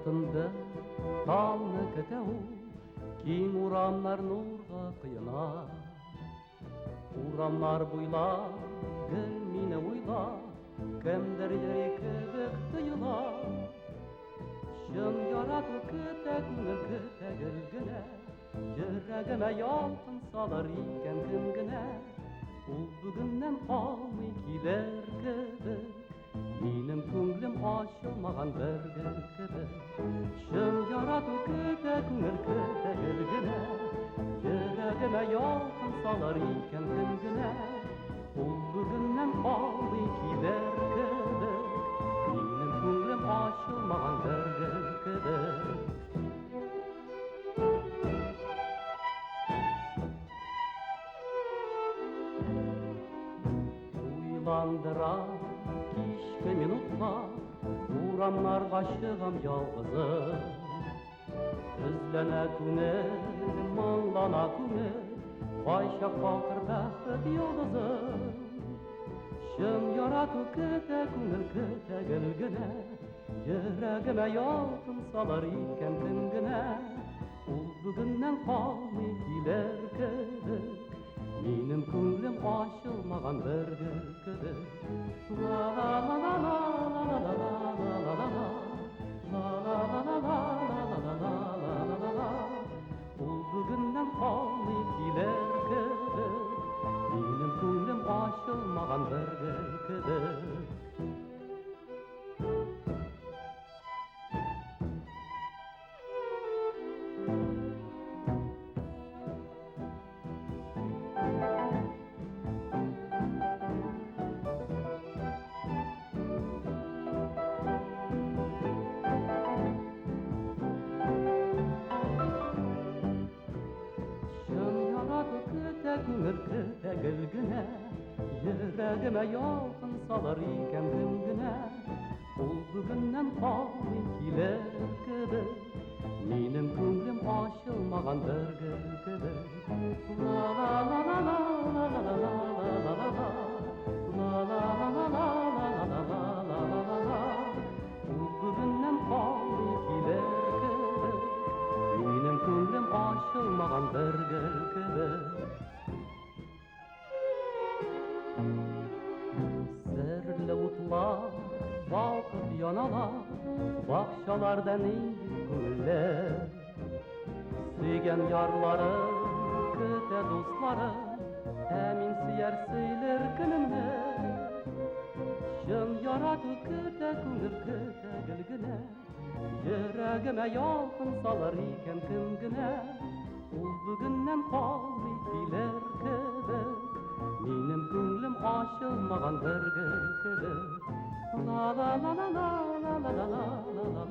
тынды талны көтәу, киң урамнар нурга кыйына. Урамнар буйлап гел мине уйлап, кемдер йөри кебек тоела. Чын ярату көтә күңел көтә гел генә, йөрәгемә ялкын салыр икән кем генә. Ул бүгеннән калмый килер кебек, минем күңлем ачылмаган бер гөл кебек. Чын ярату көтә күңел көтә гел генә, йөрәгемә ялкын салыр икән кем генә. Ул бүгеннән калмый килер кебек, минем күңлем ачылмаган бер гөл кебек. Уйландыра кичке минутлар, урамнарга чыгам ялгызым. Үзләнә күңел, моңлана күңел, кайчак балкыр бәхет йолдызым. Чын ярату көтә күңел көтә гел генә, йөрәгемә ялкын салыр икән кем генә. Ул бүгеннән калмый килер кебек, минем күңлем ачылмаган бер гөл кебек. Ла ла ла ла ла ла ла ла ла ла ла. Ул бүгеннән калмый килер кебек, минем күңлем ачылмаган бер гөл кебек. Күңел көтә гел генә, йөрәгемә ялкын салыр икән кем генә. Ул бүгеннән калмый килер кебек, минем күңлем ачылмаган бер гөл кебек. Ла ла ла ла ла ла ла ла ла ла ла ла. Ла ла ла ла ла ла ла ла ла ла. Ул бүгеннән калмый килер кебек, минем күңлем ачылмаган бер гөл кебек. Серле утлар балкып яналар, бакчаларда нинди күңелләр. Сөйгән ярларым, көтә дусларым, ә мин сөяр сөйләр көнемне. Чын ярату көтә күңел көтә гел генә, йөрәгемә ялкын салыр икән кем генә. Ул бүгеннән калмый килер кебек, минем күңлем ачылмаган бер гөл кебек. Ла ла ла ла ла ла ла ла ла ла.